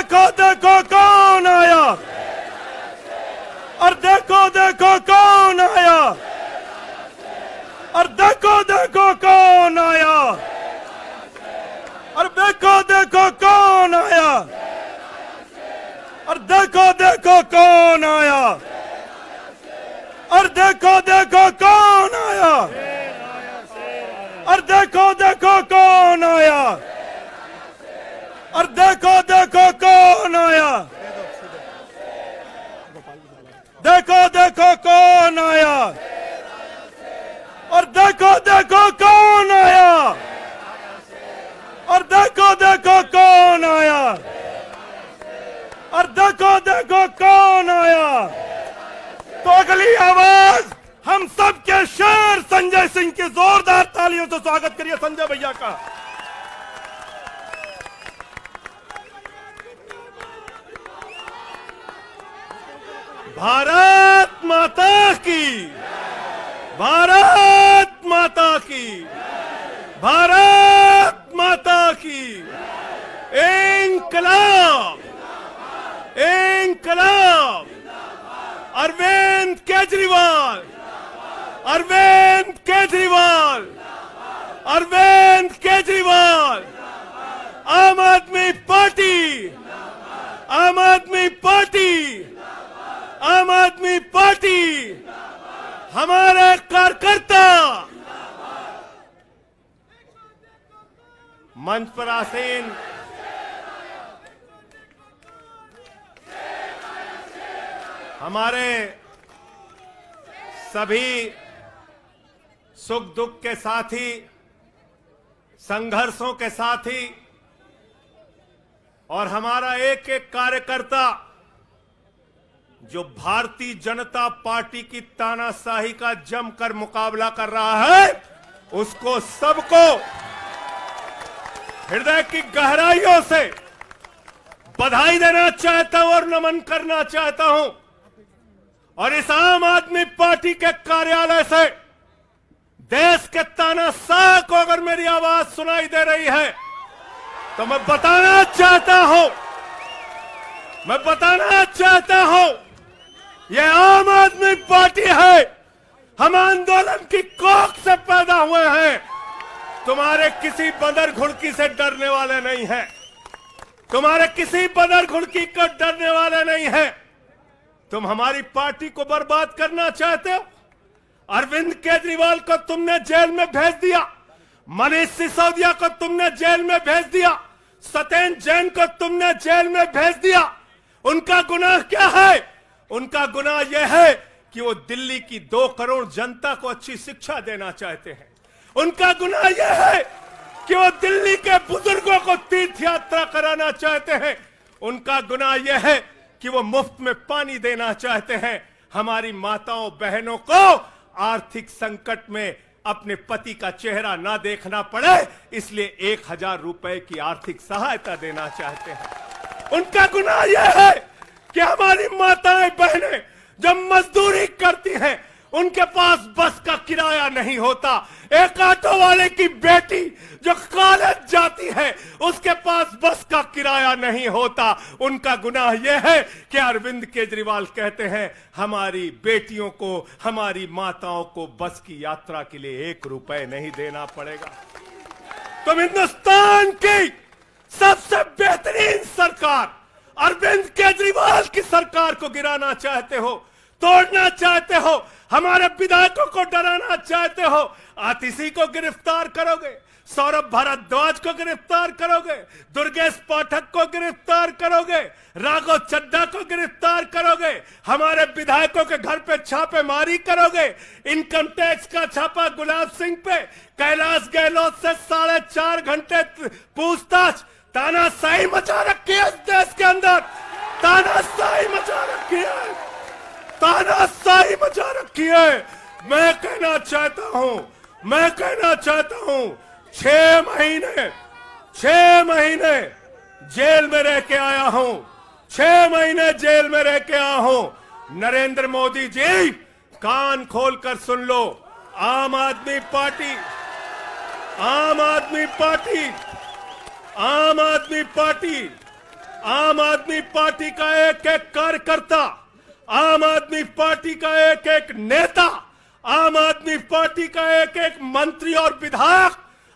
देखो देखो कौन आया, और देखो देखो कौन आया, और देखो देखो कौन आया, और देखो देखो कौन आया, और देखो देखो कौन आया, और देखो देखो कौन आया, और देखो देखो कौन आया, और देखो देखो कौन आया, देखो देखो कौन आया, और देखो देखो कौन आया, और देखो देखो कौन आया, और देखो देखो कौन आया। तो अगली आवाज हम सब के शेर संजय सिंह की जोरदार तालियों से स्वागत करिए संजय भैया का। भारत माता की, भारत माता की, भारत माता की। इंकलाब, इंकलाब। अरविंद केजरीवाल, अरविंद केजरीवाल, अरविंद केजरीवाल। आम आदमी पार्टी, आम आदमी पार्टी, आम आदमी पार्टी। हमारे कार्यकर्ता मंच पर आसीन हमारे सभी सुख दुख के साथी, संघर्षों के साथी, और हमारा एक एक कार्यकर्ता जो भारतीय जनता पार्टी की तानाशाही का जमकर मुकाबला कर रहा है, उसको सबको हृदय की गहराइयों से बधाई देना चाहता हूं और नमन करना चाहता हूं। और इस आम आदमी पार्टी के कार्यालय से देश के तानाशाह को अगर मेरी आवाज सुनाई दे रही है तो मैं बताना चाहता हूं, मैं बताना चाहता हूं, यह आम आदमी पार्टी है। हम आंदोलन की कोख से पैदा हुए हैं। तुम्हारे किसी बंदर घुड़की से डरने वाले नहीं हैं, तुम्हारे किसी बंदर घुड़की को डरने वाले नहीं हैं। तुम हमारी पार्टी को बर्बाद करना चाहते हो। अरविंद केजरीवाल को तुमने जेल में भेज दिया, मनीष सिसोदिया को तुमने जेल में भेज दिया, सत्येंद्र जैन को तुमने जेल में भेज दिया। उनका गुनाह क्या है? उनका गुनाह यह है कि वो दिल्ली की 2 करोड़ जनता को अच्छी शिक्षा देना चाहते हैं। उनका गुनाह यह है कि वो दिल्ली के बुजुर्गों को तीर्थ यात्रा कराना चाहते हैं। उनका गुनाह यह है कि वो मुफ्त में पानी देना चाहते हैं। हमारी माताओं बहनों को आर्थिक संकट में अपने पति का चेहरा ना देखना पड़े, इसलिए 1000 रुपए की आर्थिक सहायता देना चाहते हैं। उनका गुनाह यह है कि हमारी माताएं बहनें जब मजदूरी करती हैं, उनके पास बस का किराया नहीं होता। एक ऑटो वाले की बेटी जो कॉलेज जाती है, उसके पास बस का किराया नहीं होता। उनका गुनाह यह है कि अरविंद केजरीवाल कहते हैं हमारी बेटियों को, हमारी माताओं को बस की यात्रा के लिए 1 रुपए नहीं देना पड़ेगा। तुम हिंदुस्तान की सबसे बेहतरीन सरकार अरविंद केजरीवाल की सरकार को गिराना चाहते हो, तोड़ना चाहते हो, हमारे विधायकों को डराना चाहते हो। आतिशी को गिरफ्तार करोगे, सौरभ भारद्वाज को गिरफ्तार करोगे, दुर्गेश पाठक को गिरफ्तार करोगे, राघव चड्ढा को गिरफ्तार करोगे, हमारे विधायकों के घर पे छापेमारी करोगे, इनकम टैक्स का छापा गुलाब सिंह पे, कैलाश गहलोत से 4.5 घंटे पूछताछ। तानाशाही मचा रखी है इस देश के अंदर, तानाशाही मचा रखी है, तानाशाही मचा रखी है। मैं कहना चाहता हूं, मैं कहना चाहता हूं, 6 महीने जेल में रह के आया हूं, 6 महीने जेल में रह के आया हूं। नरेंद्र मोदी जी कान खोलकर सुन लो, आम आदमी पार्टी, आम आदमी पार्टी, आम आदमी पार्टी आम आदमी पार्टी का एक एक कार्यकर्ता, आम आदमी पार्टी का एक एक नेता, आम आदमी पार्टी का एक एक मंत्री और विधायक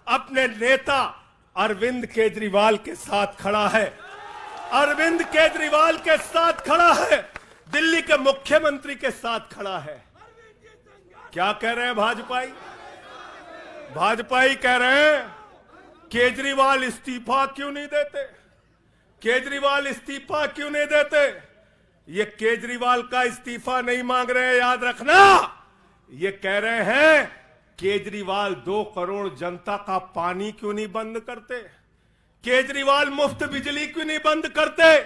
अपने नेता अरविंद केजरीवाल के साथ खड़ा है। अरविंद केजरीवाल के साथ खड़ा है, दिल्ली के मुख्यमंत्री के साथ खड़ा है। क्या कह रहे हैं भाजपाई? भाजपाई कह रहे हैं केजरीवाल इस्तीफा क्यों नहीं देते, केजरीवाल इस्तीफा क्यों नहीं देते। ये केजरीवाल का इस्तीफा नहीं मांग रहे हैं, याद रखना। ये कह रहे हैं केजरीवाल 2 करोड़ जनता का पानी क्यों नहीं बंद करते, केजरीवाल मुफ्त बिजली क्यों नहीं बंद करते,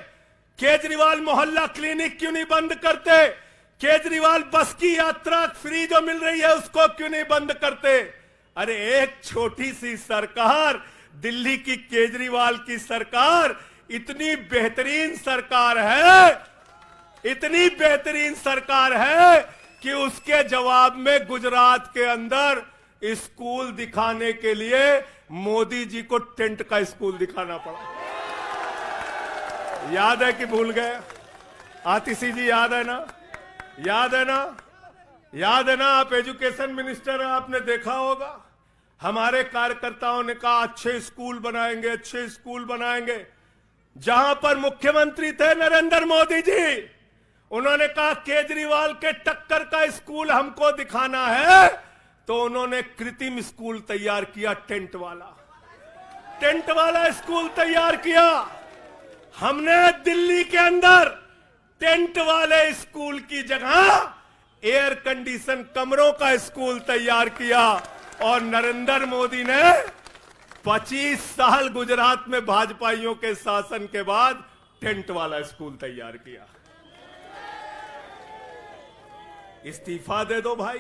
केजरीवाल मोहल्ला क्लिनिक क्यों नहीं बंद करते, केजरीवाल बस की यात्रा फ्री जो मिल रही है उसको क्यों नहीं बंद करते। अरे एक छोटी सी सरकार, दिल्ली की केजरीवाल की सरकार इतनी बेहतरीन सरकार है, इतनी बेहतरीन सरकार है कि उसके जवाब में गुजरात के अंदर स्कूल दिखाने के लिए मोदी जी को टेंट का स्कूल दिखाना पड़ा। याद है कि भूल गए? आतिशी जी याद है ना? याद है ना? याद है ना? आप एजुकेशन मिनिस्टर हैं, आपने देखा होगा। हमारे कार्यकर्ताओं ने कहा अच्छे स्कूल बनाएंगे, अच्छे स्कूल बनाएंगे। जहां पर मुख्यमंत्री थे नरेंद्र मोदी जी, उन्होंने कहा केजरीवाल के टक्कर का स्कूल हमको दिखाना है, तो उन्होंने कृत्रिम स्कूल तैयार किया, टेंट वाला स्कूल तैयार किया। हमने दिल्ली के अंदर टेंट वाले स्कूल की जगह एयर कंडीशन कमरों का स्कूल तैयार किया। और नरेंद्र मोदी ने 25 साल गुजरात में भाजपाइयों के शासन के बाद टेंट वाला स्कूल तैयार किया। इस्तीफा दे दो भाई,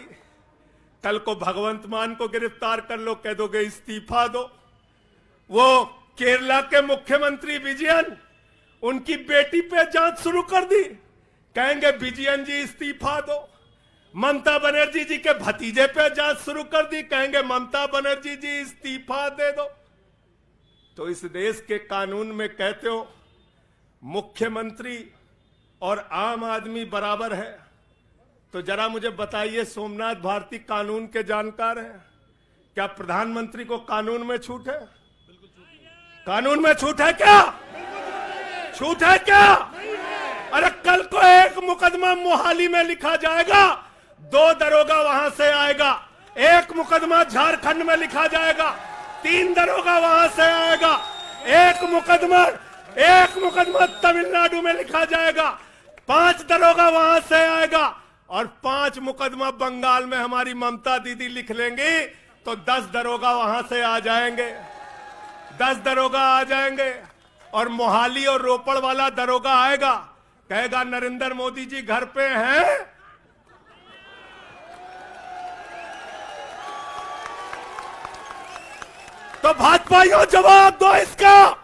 कल को भगवंत मान को गिरफ्तार कर लो, कह दोगे इस्तीफा दो। वो केरला के मुख्यमंत्री विजयन, उनकी बेटी पे जांच शुरू कर दी, कहेंगे विजयन जी इस्तीफा दो। ममता बनर्जी जी के भतीजे पे जांच शुरू कर दी, कहेंगे ममता बनर्जी जी इस्तीफा दे दो। तो इस देश के कानून में कहते हो मुख्यमंत्री और आम आदमी बराबर है, तो जरा मुझे बताइए, सोमनाथ भारती कानून के जानकार हैं, क्या प्रधानमंत्री को कानून में छूट है? कानून में छूट है क्या? छूट है क्या? अरे कल को एक मुकदमा मोहाली में लिखा जाएगा, 2 दरोगा वहां से आएगा। एक मुकदमा झारखंड में लिखा जाएगा, 3 दरोगा वहां से आएगा। एक मुकदमा तमिलनाडु में लिखा जाएगा, 5 दरोगा वहां से आएगा। और 5 मुकदमा बंगाल में हमारी ममता दीदी लिख लेंगी, तो 10 दरोगा वहां से आ जाएंगे, 10 दरोगा आ जाएंगे। और मोहाली और रोपड़ वाला दरोगा आएगा, कहेगा नरेंद्र मोदी जी घर पे हैं। तो भाजपाइयों जवाब दो इसका,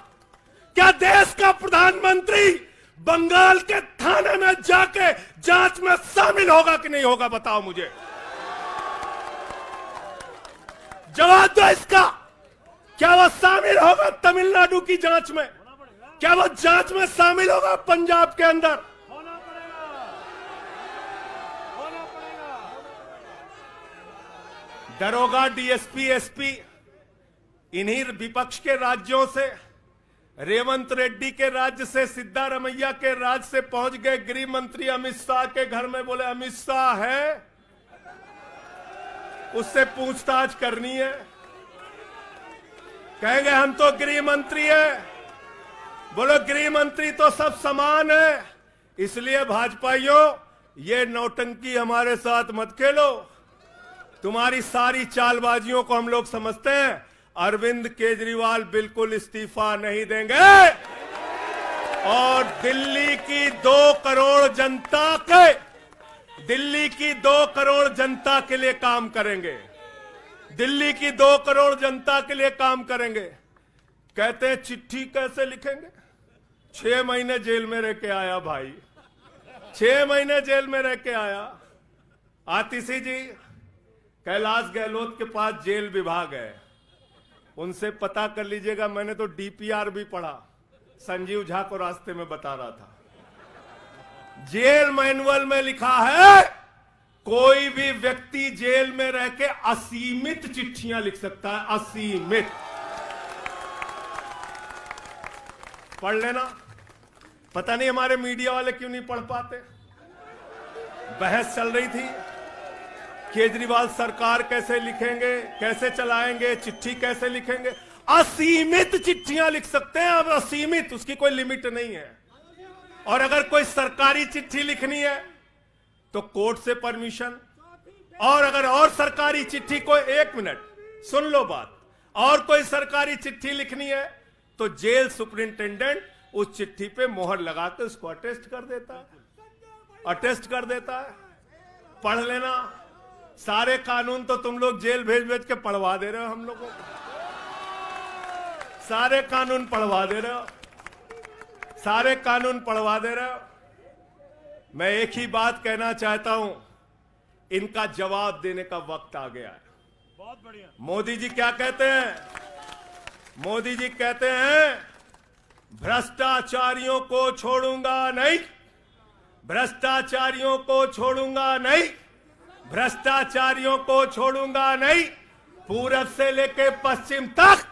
क्या देश का प्रधानमंत्री बंगाल के थाने में जाके जांच में शामिल होगा कि नहीं होगा? बताओ मुझे, जवाब दो इसका। क्या वो शामिल होगा तमिलनाडु की जांच में? क्या वो जांच में शामिल होगा पंजाब के अंदर? दरोगा, डीएसपी, एसपी इन्हीं विपक्ष के राज्यों से, रेवंत रेड्डी के राज्य से, सिद्धारमैया के राज्य से पहुंच गए गृह मंत्री अमित शाह के घर में। बोले अमित शाह है, उससे पूछताछ करनी है। कहेंगे हम तो गृह मंत्री है। बोलो गृह मंत्री तो सब समान है। इसलिए भाजपाइयों, ये नौटंकी हमारे साथ मत खेलो। तुम्हारी सारी चालबाजियों को हम लोग समझते हैं। अरविंद केजरीवाल बिल्कुल इस्तीफा नहीं देंगे और दिल्ली की 2 करोड़ जनता के लिए काम करेंगे। दिल्ली की 2 करोड़ जनता के लिए काम करेंगे। कहते हैं चिट्ठी कैसे लिखेंगे? 6 महीने जेल में रह के आया भाई, 6 महीने जेल में रह के आया। आतिशी जी कैलाश गहलोत के पास जेल विभाग है, उनसे पता कर लीजिएगा। मैंने तो डीपीआर भी पढ़ा, संजीव झा को रास्ते में बता रहा था, जेल मैनुअल में लिखा है कोई भी व्यक्ति जेल में रह के असीमित चिट्ठियां लिख सकता है, असीमित। पढ़ लेना। पता नहीं हमारे मीडिया वाले क्यों नहीं पढ़ पाते। बहस चल रही थी, केजरीवाल सरकार कैसे लिखेंगे, कैसे चलाएंगे, चिट्ठी कैसे लिखेंगे। असीमित चिट्ठियां लिख सकते हैं अब, असीमित, उसकी कोई लिमिट नहीं है। और अगर कोई सरकारी चिट्ठी लिखनी है तो कोर्ट से परमिशन, और अगर और सरकारी चिट्ठी को, 1 मिनट सुन लो बात, और कोई सरकारी चिट्ठी लिखनी है तो जेल सुपरिंटेंडेंट उस चिट्ठी पे मोहर लगा के उसको अटेस्ट कर देता है, अटेस्ट कर देता है। पढ़ लेना। सारे कानून तो तुम लोग जेल भेज भेज के पढ़वा दे रहे हो हम लोगों को, सारे कानून पढ़वा दे रहे हो, सारे कानून पढ़वा दे रहे हो। मैं एक ही बात कहना चाहता हूं, इनका जवाब देने का वक्त आ गया है। बहुत बढ़िया। मोदी जी क्या कहते हैं? मोदी जी कहते हैं भ्रष्टाचारियों को छोड़ूंगा नहीं, भ्रष्टाचारियों को छोड़ूंगा नहीं, भ्रष्टाचारियों को छोड़ूंगा नहीं। पूरब से लेके पश्चिम तक,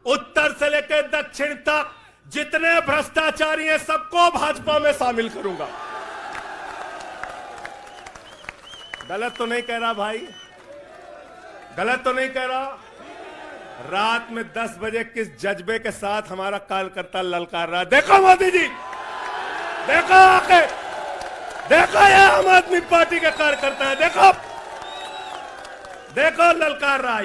उत्तर से लेके दक्षिण तक जितने भ्रष्टाचारी हैं सबको भाजपा में शामिल करूंगा। गलत तो नहीं कह रहा भाई, गलत तो नहीं कह रहा। रात में 10 बजे किस जज्बे के साथ हमारा कार्यकर्ता ललकार रहा है, देखो मोदी जी, देखो आके, देखो ये आम आदमी पार्टी के कार्यकर्ता है, देखो देखो ललकार रहा है।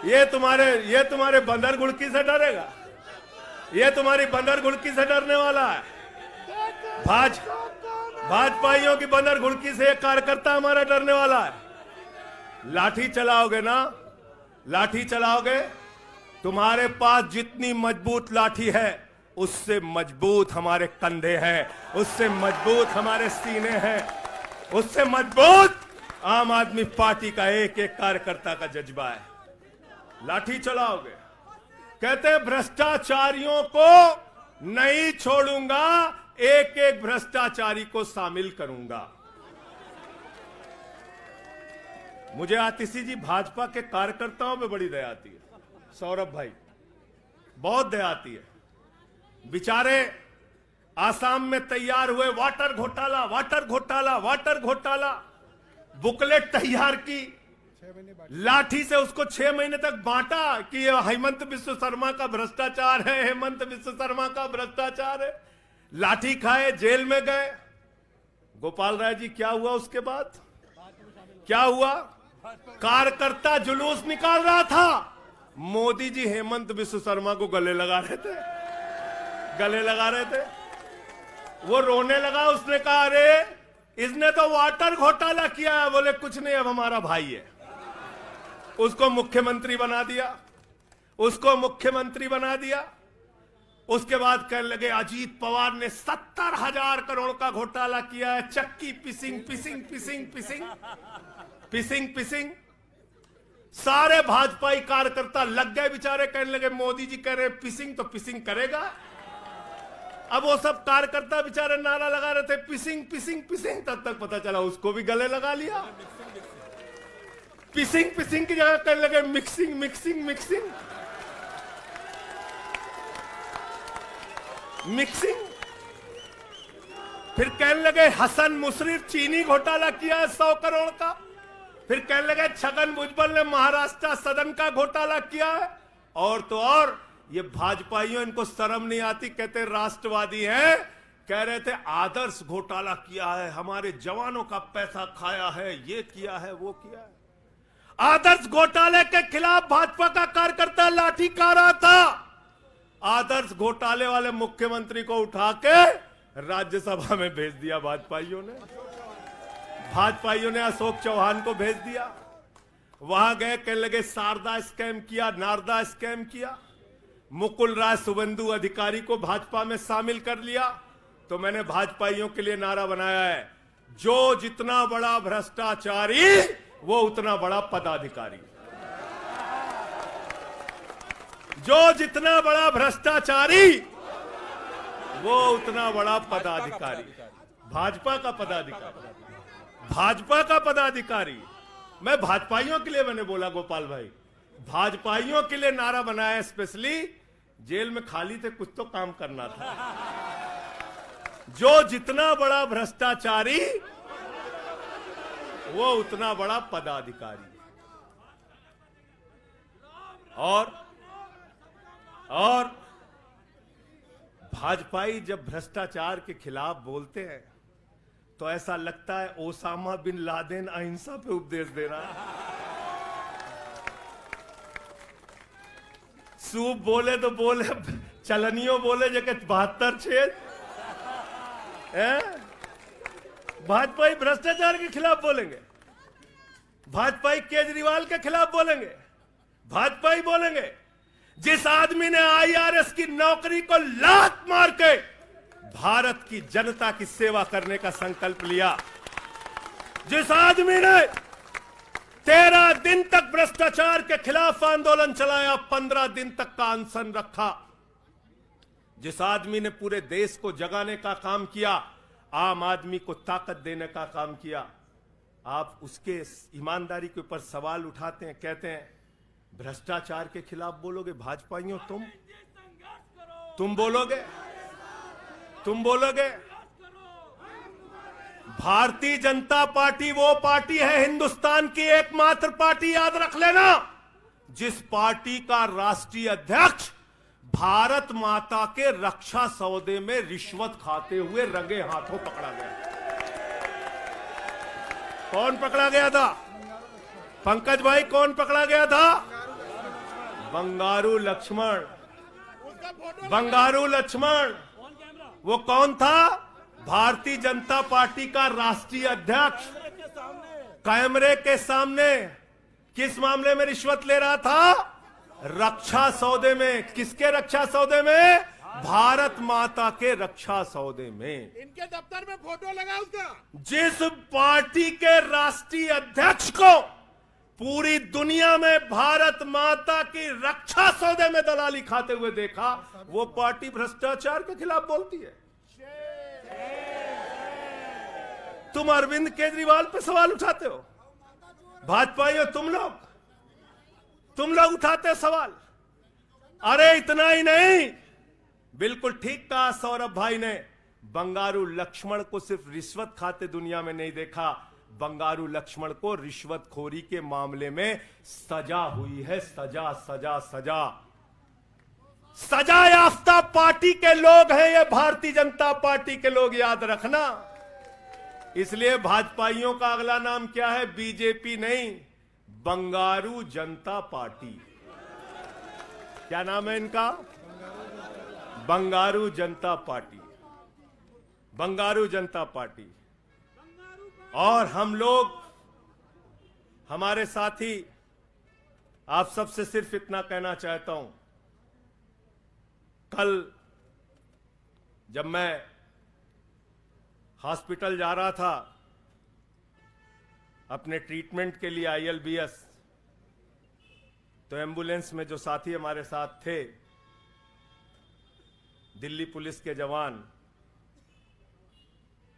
ये तुम्हारे बंदर गुड़की से डरेगा, ये तुम्हारी बंदर गुड़की से डरने वाला है। भाजपाइयों की बंदर गुड़की से एक कार्यकर्ता हमारा डरने वाला है। लाठी चलाओगे ना, लाठी चलाओगे, तुम्हारे पास जितनी मजबूत लाठी है उससे मजबूत हमारे कंधे हैं, उससे मजबूत हमारे सीने हैं, उससे मजबूत आम आदमी पार्टी का एक एक कार्यकर्ता का जज्बा है। लाठी चलाओगे। कहते हैं भ्रष्टाचारियों को नहीं छोड़ूंगा, एक एक भ्रष्टाचारी को शामिल करूंगा। मुझे आतिशी जी भाजपा के कार्यकर्ताओं में बड़ी दया आती है, सौरभ भाई, बहुत दया आती है। बेचारे आसाम में तैयार हुए, वाटर घोटाला, वाटर घोटाला, वाटर घोटाला, बुकलेट तैयार की, लाठी से उसको 6 महीने तक बांटा कि ये हेमंत बिस्व शर्मा का भ्रष्टाचार है, हेमंत बिस्व शर्मा का भ्रष्टाचार है। लाठी खाए, जेल में गए। गोपाल राय जी क्या हुआ उसके बाद? क्या हुआ? कार्यकर्ता जुलूस निकाल रहा था, मोदी जी हेमंत बिस्व शर्मा को गले लगा रहे थे, गले लगा रहे थे। वो रोने लगा, उसने कहा अरे इसने तो वाटर घोटाला किया है। बोले कुछ नहीं, अब हमारा भाई है। उसको मुख्यमंत्री बना दिया, उसको मुख्यमंत्री बना दिया। उसके बाद कहने लगे अजीत पवार ने 70,000 करोड़ का घोटाला किया है, चक्की पिसिंग पिसिंग पिसिंग पिसिंग पिसिंग पिसिंग। सारे भाजपाई कार्यकर्ता लग गए बेचारे, कहने लगे मोदी जी कह रहे पिसिंग तो पिसिंग करेगा। अब वो सब कार्यकर्ता बेचारे नारा लगा रहे थे पिसिंग पिसिंग पिसिंग, तब तक पता चला उसको भी गले लगा लिया। पिसिंग पिसिंग की जगह कहने लगे मिक्सिंग मिक्सिंग मिक्सिंग मिक्सिंग। फिर कहने लगे हसन मुशर्रफ चीनी घोटाला किया है 100 करोड़ का। फिर कहने लगे छगन भुजबल ने महाराष्ट्र सदन का घोटाला किया है। और तो और ये भाजपाइयों, इनको शर्म नहीं आती, कहते राष्ट्रवादी हैं, कह रहे थे आदर्श घोटाला किया है, हमारे जवानों का पैसा खाया है, ये किया है, वो किया है। आदर्श घोटाले के खिलाफ भाजपा का कार्यकर्ता लाठी खा रहा था। आदर्श घोटाले वाले मुख्यमंत्री को उठा के राज्यसभा में भेज दिया भाजपाइयों ने। भाजपाइयों ने अशोक चौहान को भेज दिया। वहां गए, कहने लगे शारदा स्कैम किया, नारदा स्कैम किया। मुकुल राय शुभेंदु अधिकारी को भाजपा में शामिल कर लिया। तो मैंने भाजपाइयों के लिए नारा बनाया है, जो जितना बड़ा भ्रष्टाचारी वो उतना बड़ा पदाधिकारी। जो जितना बड़ा भ्रष्टाचारी वो उतना बड़ा पदाधिकारी। भाजपा का पदाधिकारी, भाजपा का पदाधिकारी। मैं भाजपाइयों के लिए मैंने बोला गोपाल भाई, भाजपाइयों के लिए नारा बनाया स्पेशली। जेल में खाली थे, कुछ तो काम करना था। जो जितना बड़ा भ्रष्टाचारी वो उतना बड़ा पदाधिकारी। और भाजपाई जब भ्रष्टाचार के खिलाफ बोलते हैं तो ऐसा लगता है ओसामा बिन लादेन अहिंसा पे उपदेश दे रहा है। सूप बोले तो बोले, चलनियों बोले जगह 72 छेद। भाजपाई भ्रष्टाचार के खिलाफ बोलेंगे, भाजपाई केजरीवाल के खिलाफ बोलेंगे, भाजपाई बोलेंगे जिस आदमी ने आईआरएस की नौकरी को लात मार के भारत की जनता की सेवा करने का संकल्प लिया, जिस आदमी ने 13 दिन तक भ्रष्टाचार के खिलाफ आंदोलन चलाया, 15 दिन तक का अनशन रखा, जिस आदमी ने पूरे देश को जगाने का काम किया, आम आदमी को ताकत देने का काम किया, आप उसके ईमानदारी के ऊपर सवाल उठाते हैं, कहते हैं भ्रष्टाचार के खिलाफ बोलोगे। भाजपाइयों तुम बोलोगे, तुम बोलोगे। भारतीय जनता पार्टी वो पार्टी है, हिंदुस्तान की एकमात्र पार्टी, याद रख लेना, जिस पार्टी का राष्ट्रीय अध्यक्ष भारत माता के रक्षा सौदे में रिश्वत खाते हुए रंगे हाथों पकड़ा गया। कौन पकड़ा गया था? पंकज भाई, कौन पकड़ा गया था? बंगारू लक्ष्मण। बंगारू लक्ष्मण वो कौन था? भारतीय जनता पार्टी का राष्ट्रीय अध्यक्ष। कैमरे के सामने किस मामले में रिश्वत ले रहा था? रक्षा सौदे में। किसके रक्षा सौदे में? भारत माता के रक्षा सौदे में। इनके दफ्तर में फोटो लगा उसका। जिस पार्टी के राष्ट्रीय अध्यक्ष को पूरी दुनिया में भारत माता की रक्षा सौदे में दलाली खाते हुए देखा, वो पार्टी भ्रष्टाचार के खिलाफ बोलती है। तुम अरविंद केजरीवाल पे सवाल उठाते हो, भाजपाइयों तुम लोग उठाते हो सवाल। अरे इतना ही नहीं, बिल्कुल ठीक कहा सौरभ भाई ने, बंगारू लक्ष्मण को सिर्फ रिश्वत खाते दुनिया में नहीं देखा, बंगारू लक्ष्मण को रिश्वतखोरी के मामले में सजा हुई है। सजा सजा सजा सजा याफ्ता पार्टी के लोग हैं ये भारतीय जनता पार्टी के लोग, याद रखना। इसलिए भाजपाइयों का अगला नाम क्या है? बीजेपी नहीं, बंगारू जनता पार्टी। क्या नाम है इनका? बंगारू जनता पार्टी। बंगारू जनता पार्टी। और हम लोग, हमारे साथी, आप सबसे सिर्फ इतना कहना चाहता हूं, कल जब मैं हॉस्पिटल जा रहा था अपने ट्रीटमेंट के लिए ILBS, तो एम्बुलेंस में जो साथी हमारे साथ थे, दिल्ली पुलिस के जवान,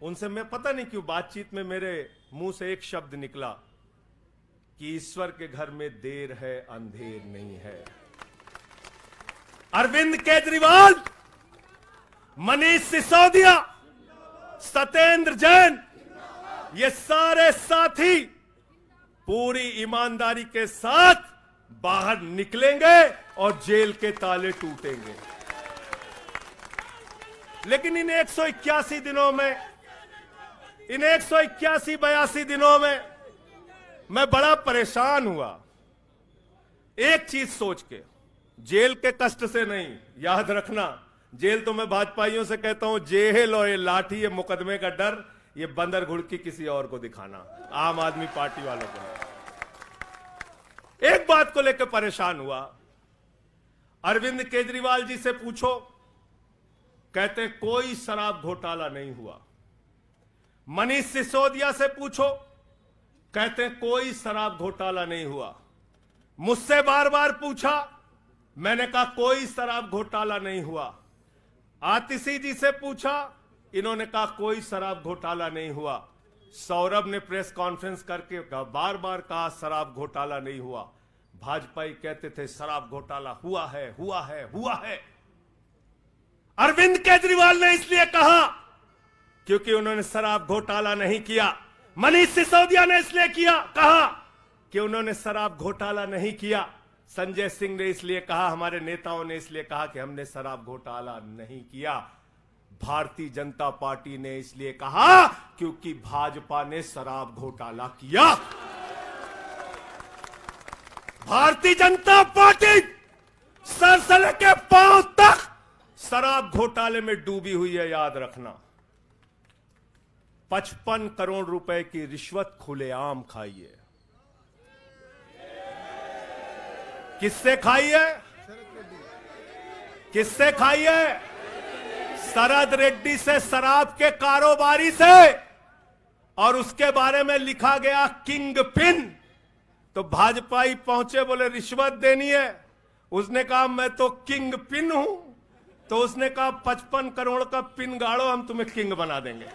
उनसे मैं पता नहीं क्यों बातचीत में मेरे मुंह से एक शब्द निकला कि ईश्वर के घर में देर है अंधेर नहीं है। अरविंद केजरीवाल, मनीष सिसोदिया, सत्येंद्र जैन, ये सारे साथी पूरी ईमानदारी के साथ बाहर निकलेंगे और जेल के ताले टूटेंगे। लेकिन इन 181 दिनों में, इन 181-82 दिनों में मैं बड़ा परेशान हुआ, एक चीज सोच के, जेल के कष्ट से नहीं, याद रखना, जेल तो मैं भाजपाइयों से कहता हूं, जेल और ये लाठी, ये मुकदमे का डर, ये बंदर घुड़की किसी और को दिखाना, आम आदमी पार्टी वालों को नहीं। एक बात को लेकर परेशान हुआ, अरविंद केजरीवाल जी से पूछो, कहते कोई शराब घोटाला नहीं हुआ। मनीष सिसोदिया से पूछो, कहते कोई शराब घोटाला नहीं हुआ। मुझसे बार बार पूछा, मैंने कहा कोई शराब घोटाला नहीं हुआ। आतिशी जी से पूछा, इन्होंने कहा कोई शराब घोटाला नहीं हुआ। सौरभ ने प्रेस कॉन्फ्रेंस करके बार बार कहा शराब घोटाला नहीं हुआ। भाजपाई कहते थे शराब घोटाला हुआ है, हुआ है, हुआ है। अरविंद केजरीवाल ने इसलिए कहा क्योंकि उन्होंने शराब घोटाला नहीं किया। मनीष सिसोदिया ने इसलिए कहा कि उन्होंने शराब घोटाला नहीं किया। संजय सिंह ने इसलिए कहा, हमारे नेताओं ने इसलिए कहा कि हमने शराब घोटाला नहीं किया। भारतीय जनता पार्टी ने इसलिए कहा क्योंकि भाजपा ने शराब घोटाला किया। भारतीय जनता पार्टी सर से लेकर पांव तक शराब घोटाले में डूबी हुई है, याद रखना। 55 करोड़ रुपए की रिश्वत खुलेआम खाई है। किससे खाई है? किससे खाई है? शरद रेड्डी से, शराब के कारोबारी से। और उसके बारे में लिखा गया किंग पिन। तो भाजपाई पहुंचे, बोले रिश्वत देनी है। उसने कहा मैं तो किंग पिन हूं। तो उसने कहा 55 करोड़ का पिन गाड़ो, हम तुम्हें किंग बना देंगे।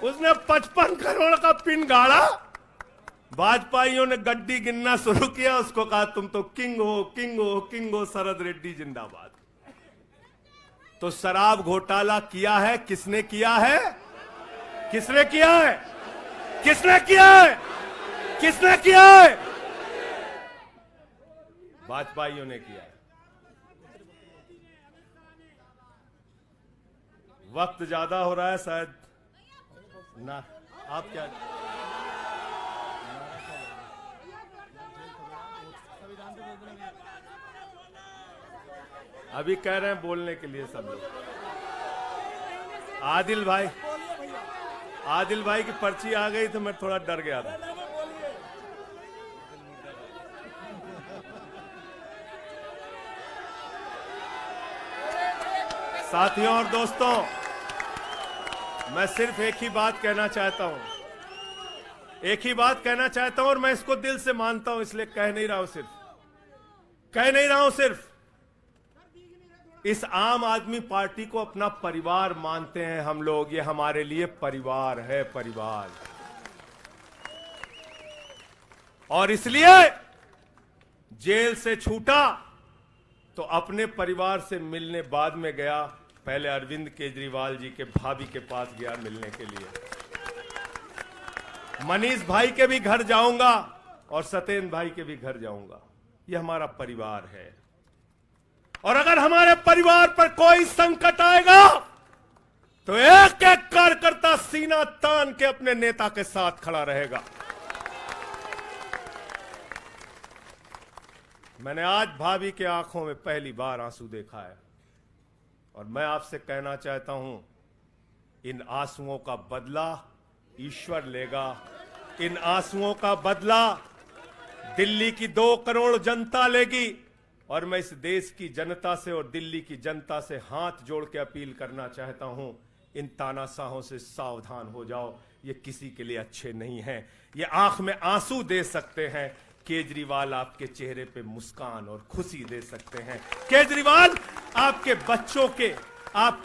उसने 55 करोड़ का पिन गाड़ा। भाजपाइयों ने गड्डी गिनना शुरू किया। उसको कहा तुम तो किंग हो, किंग हो, किंग हो, शरद रेड्डी जिंदाबाद। तो शराब घोटाला किया है, किसने किया है? किसने किया है? किसने किया है? किसने किया है? भाजपाइयों ने किया है। वक्त ज्यादा हो रहा है शायद ना, आप क्या? अभी कह रहे हैं बोलने के लिए सब लोग। आदिल भाई की पर्ची आ गई तो मैं थोड़ा डर गया था। साथियों और दोस्तों, मैं सिर्फ एक ही बात कहना चाहता हूं। एक ही बात कहना चाहता हूं और मैं इसको दिल से मानता हूं, इसलिए कह नहीं रहा हूं सिर्फ। इस आम आदमी पार्टी को अपना परिवार मानते हैं हम लोग। ये हमारे लिए परिवार है, परिवार। और इसलिए जेल से छूटा तो अपने परिवार से मिलने बाद में गया। पहले अरविंद केजरीवाल जी के भाभी के पास गया मिलने के लिए। मनीष भाई के भी घर जाऊंगा और सत्येंद्र भाई के भी घर जाऊंगा। ये हमारा परिवार है। और अगर हमारे परिवार पर कोई संकट आएगा तो एक एक कार्यकर्ता सीना तान के अपने नेता के साथ खड़ा रहेगा। मैंने आज भाभी के आंखों में पहली बार आंसू देखा है और मैं आपसे कहना चाहता हूं, इन आंसुओं का बदला ईश्वर लेगा। इन आंसुओं का बदला दिल्ली की 2 करोड़ जनता लेगी। और मैं इस देश की जनता से और दिल्ली की जनता से हाथ जोड़ के अपील करना चाहता हूं, इन तानाशाहों से सावधान हो जाओ। ये किसी के लिए अच्छे नहीं हैं। ये आंख में आंसू दे सकते हैं, केजरीवाल आपके चेहरे पे मुस्कान और खुशी दे सकते हैं। केजरीवाल आपके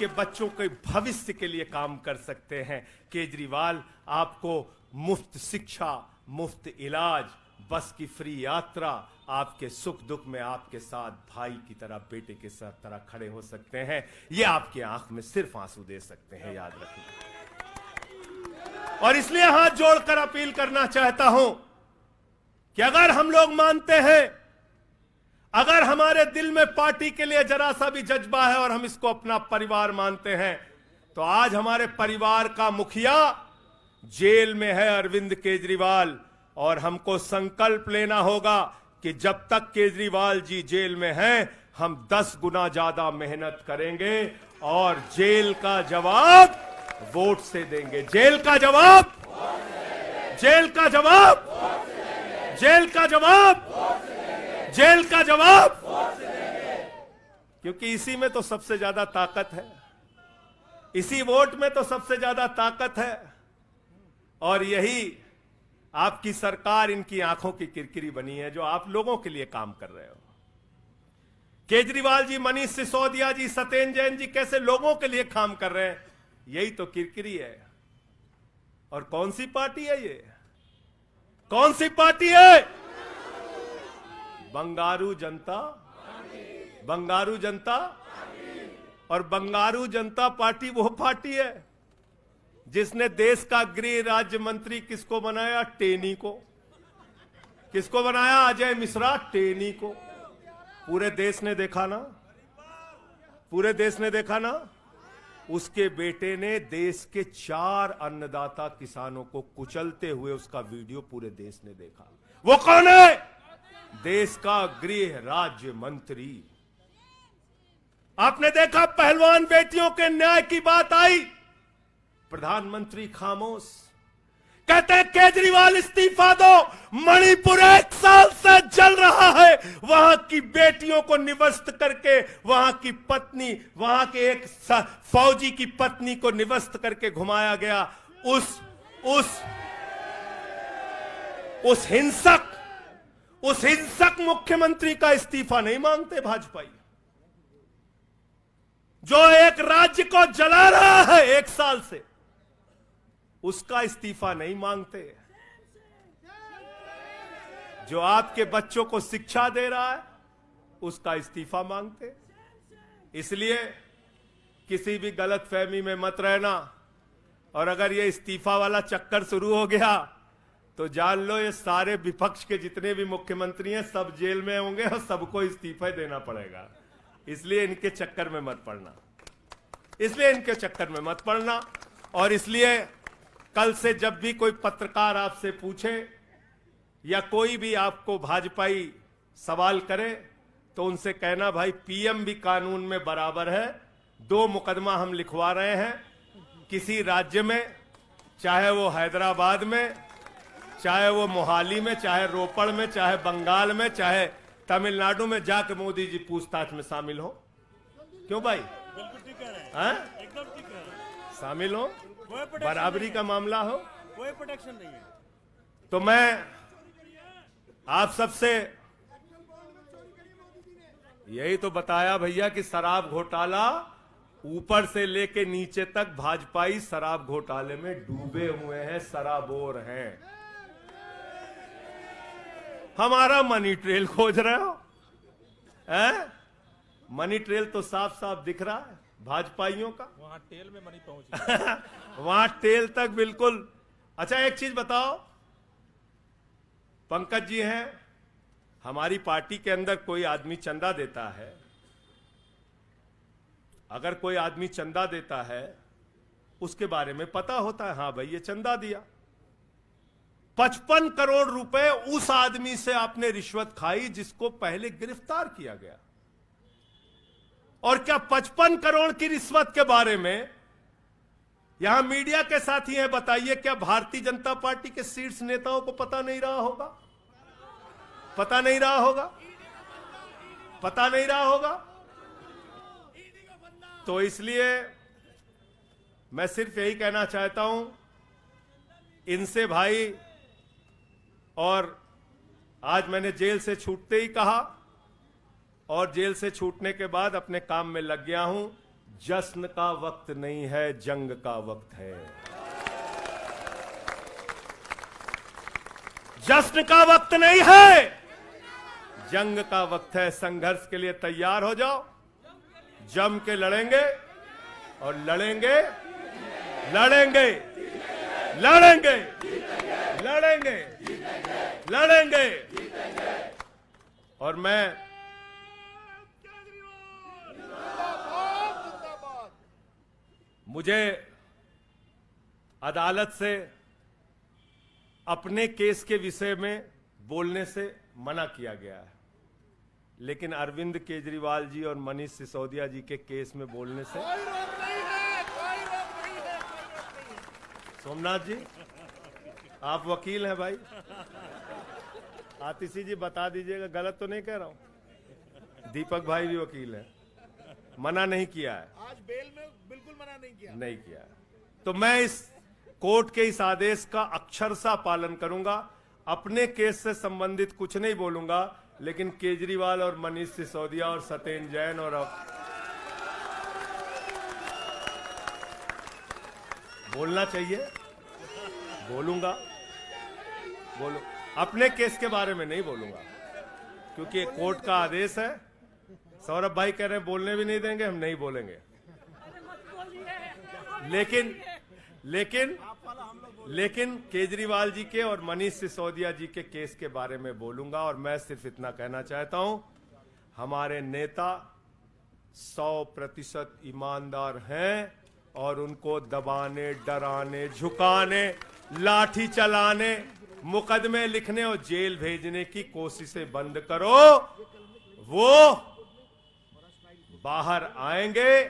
बच्चों के भविष्य के लिए काम कर सकते हैं। केजरीवाल आपको मुफ्त शिक्षा, मुफ्त इलाज, बस की फ्री यात्रा, आपके सुख दुख में आपके साथ भाई की तरह, बेटे के साथ तरह खड़े हो सकते हैं। ये आपकी आंख में सिर्फ आंसू दे सकते हैं, याद रखिए। और इसलिए हाथ जोड़कर अपील करना चाहता हूं कि अगर हम लोग मानते हैं, अगर हमारे दिल में पार्टी के लिए जरा सा भी जज्बा है और हम इसको अपना परिवार मानते हैं, तो आज हमारे परिवार का मुखिया जेल में है, अरविंद केजरीवाल। और हमको संकल्प लेना होगा कि जब तक केजरीवाल जी जेल में हैं, हम 10 गुना ज्यादा मेहनत करेंगे और जेल का जवाब वोट से देंगे। जेल का जवाब, जेल का जवाब, जेल का जवाब, जेल का जवाब। क्योंकि इसी में तो सबसे ज्यादा ताकत है, इसी वोट में तो सबसे ज्यादा ताकत है। और यही आपकी सरकार इनकी आंखों की किरकिरी बनी है, जो आप लोगों के लिए काम कर रहे हो। केजरीवाल जी, मनीष सिसोदिया जी, सत्येंद्र जैन जी कैसे लोगों के लिए काम कर रहे हैं, यही तो किरकिरी है। और कौन सी पार्टी है ये? कौन सी पार्टी है? बंगारू जनता, बंगारू जनता। और बंगारू जनता पार्टी वो पार्टी है जिसने देश का गृह राज्य मंत्री किसको बनाया? टेनी को। किसको बनाया? अजय मिश्रा टेनी को। पूरे देश ने देखा ना, पूरे देश ने देखा ना। उसके बेटे ने देश के 4 अन्नदाता किसानों को कुचलते हुए उसका वीडियो पूरे देश ने देखा। वो कौन है? देश का गृह राज्य मंत्री। आपने देखा पहलवान बेटियों के न्याय की बात आई, प्रधानमंत्री खामोश। कहते हैं केजरीवाल इस्तीफा दो, मणिपुर 1 साल से जल रहा है, वहां की बेटियों को निवस्त करके, वहां की पत्नी, वहां के एक फौजी की पत्नी को निवस्त करके घुमाया गया। उस हिंसक मुख्यमंत्री का इस्तीफा नहीं मांगते भाजपाई, जो एक राज्य को जला रहा है 1 साल से, उसका इस्तीफा नहीं मांगते। जो आपके बच्चों को शिक्षा दे रहा है उसका इस्तीफा मांगते। इसलिए किसी भी गलतफहमी में मत रहना। और अगर ये इस्तीफा वाला चक्कर शुरू हो गया तो जान लो ये सारे विपक्ष के जितने भी मुख्यमंत्री हैं सब जेल में होंगे और सबको इस्तीफा देना पड़ेगा। इसलिए इनके चक्कर में मत पड़ना, इसलिए इनके चक्कर में मत पड़ना। और इसलिए कल से जब भी कोई पत्रकार आपसे पूछे या कोई भी आपको भाजपाई सवाल करे तो उनसे कहना, भाई पीएम भी कानून में बराबर है। 2 मुकदमा हम लिखवा रहे हैं किसी राज्य में, चाहे वो हैदराबाद में, चाहे वो मोहाली में, चाहे रोपड़ में, चाहे बंगाल में, चाहे तमिलनाडु में, जाके मोदी जी पूछताछ में शामिल हो। क्यों भाई? बिल्कुल ठीक कह रहे हैं, एकदम ठीक कह रहे हैं। शामिल हो, बराबरी का मामला हो, कोई प्रोटेक्शन नहीं है। तो मैं आप सबसे यही तो बताया भैया कि शराब घोटाला ऊपर से लेके नीचे तक भाजपाई शराब घोटाले में डूबे हुए हैं, सराबोर हैं। हमारा मनी ट्रेल खोज रहे हो? मनी ट्रेल तो साफ साफ दिख रहा है भाजपाइयों का। वहां टेल में मनी पहुंच वहां टेल तक बिल्कुल। अच्छा एक चीज बताओ, पंकज जी हैं, हमारी पार्टी के अंदर कोई आदमी चंदा देता है, अगर कोई आदमी चंदा देता है उसके बारे में पता होता है, हाँ भाई ये चंदा दिया। 55 करोड़ रुपए उस आदमी से आपने रिश्वत खाई जिसको पहले गिरफ्तार किया गया। और क्या 55 करोड़ की रिश्वत के बारे में यहां मीडिया के साथी हैं, बताइए क्या भारतीय जनता पार्टी के शीर्ष नेताओं को पता नहीं रहा होगा? पता नहीं रहा होगा? पता नहीं रहा होगा? तो इसलिए मैं सिर्फ यही कहना चाहता हूं इनसे भाई, और आज मैंने जेल से छूटते ही कहा और जेल से छूटने के बाद अपने काम में लग गया हूं। जश्न का वक्त नहीं है, जंग का वक्त है। जश्न का वक्त नहीं है, जंग का वक्त है। संघर्ष के लिए तैयार हो जाओ, जम के लड़ेंगे और लड़ेंगे, लड़ेंगे, लड़ेंगे, लड़ेंगे, लड़ेंगे। और मैं मुझे अदालत से अपने केस के विषय में बोलने से मना किया गया है, लेकिन अरविंद केजरीवाल जी और मनीष सिसोदिया जी के केस में बोलने से कोई रोक नहीं है, कोई रोक नहीं है, कोई रोक नहीं है। सोमनाथ जी आप वकील हैं भाई, आतिशी जी बता दीजिएगा, गलत तो नहीं कह रहा हूं। दीपक भाई भी वकील हैं, मना नहीं किया है, आज बेल में बिल्कुल मना नहीं किया, नहीं किया है। तो मैं इस कोर्ट के इस आदेश का अक्षरशः पालन करूंगा। अपने केस से संबंधित कुछ नहीं बोलूंगा, लेकिन केजरीवाल और मनीष सिसोदिया और सत्येंद्र जैन और बोलना चाहिए, बोलूंगा, बोलो। अपने केस के बारे में नहीं बोलूंगा क्योंकि कोर्ट का आदेश है। सौरभ भाई कह रहे हैं बोलने भी नहीं देंगे, हम नहीं बोलेंगे। लेकिन केजरीवाल जी के और मनीष सिसोदिया जी के केस के बारे में बोलूंगा। और मैं सिर्फ इतना कहना चाहता हूं, हमारे नेता 100% ईमानदार हैं और उनको दबाने, डराने, झुकाने, लाठी चलाने, मुकदमे लिखने और जेल भेजने की कोशिशें बंद करो। वो बाहर आएंगे,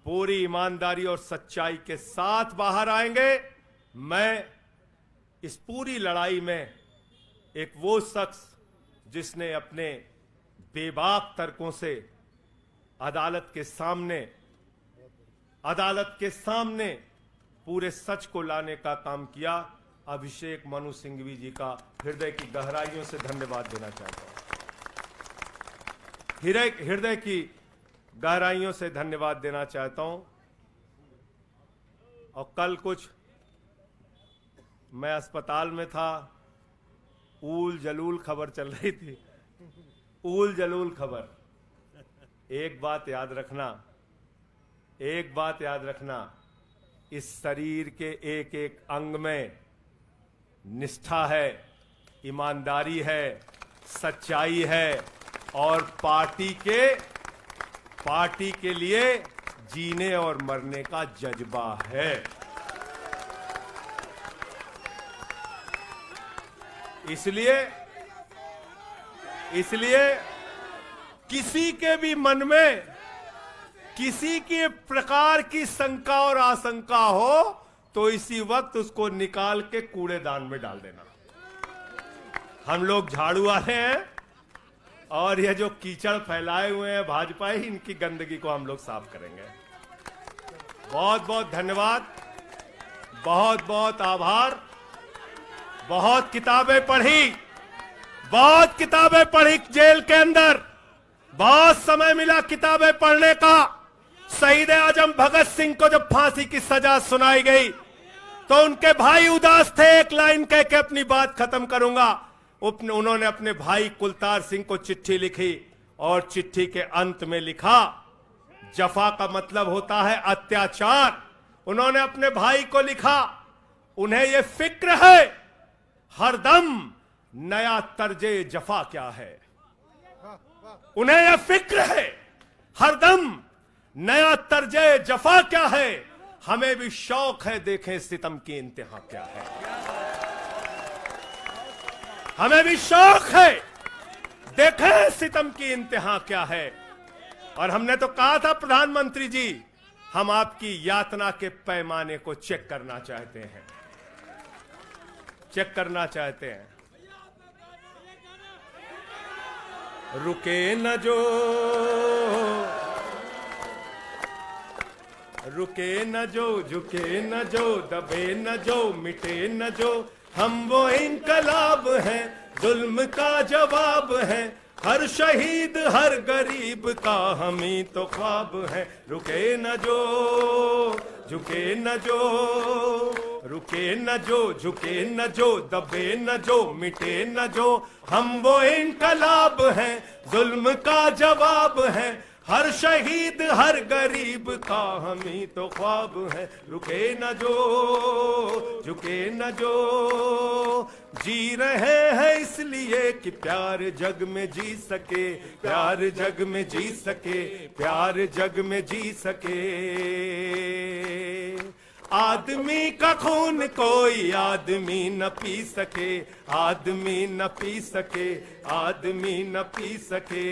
पूरी ईमानदारी और सच्चाई के साथ बाहर आएंगे। मैं इस पूरी लड़ाई में एक वो शख्स जिसने अपने बेबाक तर्कों से अदालत के सामने पूरे सच को लाने का काम किया, अभिषेक मनु सिंघवी जी का हृदय की गहराइयों से धन्यवाद देना चाहता हूं। हृदय की गहराइयों से धन्यवाद देना चाहता हूं। और कल कुछ मैं अस्पताल में था, ऊल जलूल खबर चल रही थी, ऊल जलूल खबर। एक बात याद रखना, इस शरीर के एक एक अंग में निष्ठा है, ईमानदारी है, सच्चाई है और पार्टी के लिए जीने और मरने का जज्बा है। इसलिए किसी के भी मन में किसी के प्रकार की शंका और आशंका हो तो इसी वक्त उसको निकाल के कूड़ेदान में डाल देना। हम लोग झाड़ू वाले हैं और ये जो कीचड़ फैलाए हुए हैं भाजपा ही, इनकी गंदगी को हम लोग साफ करेंगे। बहुत बहुत धन्यवाद, बहुत बहुत आभार। बहुत किताबें पढ़ी जेल के अंदर, बहुत समय मिला किताबें पढ़ने का। शहीद आजम भगत सिंह को जब फांसी की सजा सुनाई गई तो उनके भाई उदास थे। एक लाइन कह के अपनी बात खत्म करूंगा। उन्होंने अपने भाई कुलतार सिंह को चिट्ठी लिखी और चिट्ठी के अंत में लिखा, जफा का मतलब होता है अत्याचार। उन्होंने अपने भाई को लिखा, उन्हें यह फिक्र है हरदम नया तर्जे जफा क्या है। उन्हें यह फिक्र है हरदम नया तर्जे जफा क्या है। हमें भी शौक है देखें सितम की इंतहा क्या है। हमें भी शौक है देखें सितम की इंतहा क्या है। और हमने तो कहा था प्रधानमंत्री जी, हम आपकी यातना के पैमाने को चेक करना चाहते हैं, रुके न जो, झुके न जो, दबे न जो, मिटे न जो, हम वो इनकलाब हैं, जुल्म का जवाब है। हर शहीद हर गरीब का हम ही तो ख्वाब है। रुके न जो, झुके न जो, रुके न जो, झुके न जो, दबे न जो, मिटे न जो, हम वो इनकलाब हैं, जुल्म का जवाब है। हर शहीद हर गरीब का हम ही तो ख्वाब है। रुके न जो, झुके न जो, जी रहे हैं इसलिए कि प्यार जग में जी सके, प्यार जग में जी सके, प्यार जग में जी सके। आदमी का खून कोई आदमी न पी सके, आदमी न पी सके, आदमी न पी सके।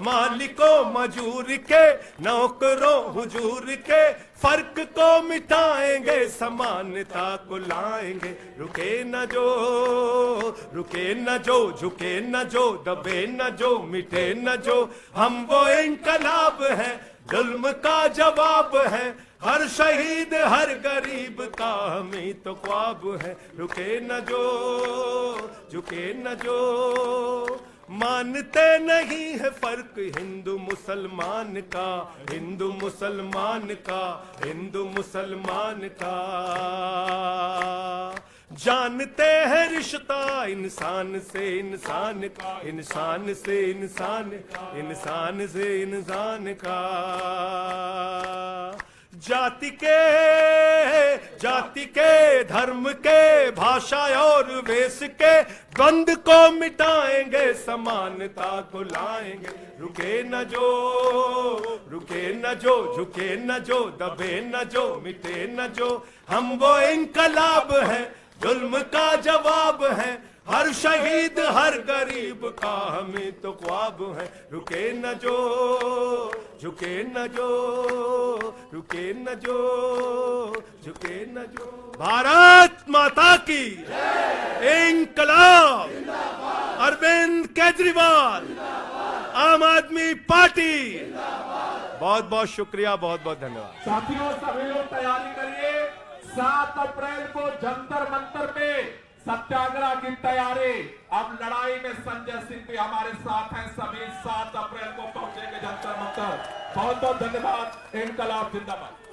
मालिकों मजूर के, नौकरों हुजूर के, फर्क को मिटाएंगे, समानता को लाएंगे। रुके न जो, झुके न जो, दबे न जो, मिटे न जो, हम वो इनकलाब हैं, जुल्म का जवाब है। हर शहीद हर गरीब का हमें तो ख्वाब है, रुके न जो झुके न जो। मानते नहीं है फर्क हिंदू मुसलमान का, हिंदू मुसलमान का, हिंदू मुसलमान का। जानते हैं रिश्ता इंसान से इंसान का, इंसान से इंसान, इंसान से इंसान का। जाति के धर्म के भाषा और वेश के द्वंद को मिटाएंगे, समानता को लाएंगे। रुके न जो झुके न जो, दबे न जो मिटे न जो। हम वो इनकलाब है, जुल्म का जवाब है। हर शहीद हर गरीब का हमें तो ख्वाब है, रुके न जो झुके न जो, रुके न जो झुके न जो। भारत माता की इंकलाब। अरविंद केजरीवाल, आम आदमी पार्टी। बहुत बहुत शुक्रिया, बहुत बहुत धन्यवाद। साथियों सभी लोग तैयारी करिए, 7 अप्रैल को जंतर मंतर पे सत्याग्रह की तैयारी। अब लड़ाई में संजय सिंह भी हमारे साथ हैं, सभी 7 अप्रैल को पहुंचेंगे जंतर मंतर। बहुत बहुत धन्यवाद। इंकलाब जिंदाबाद।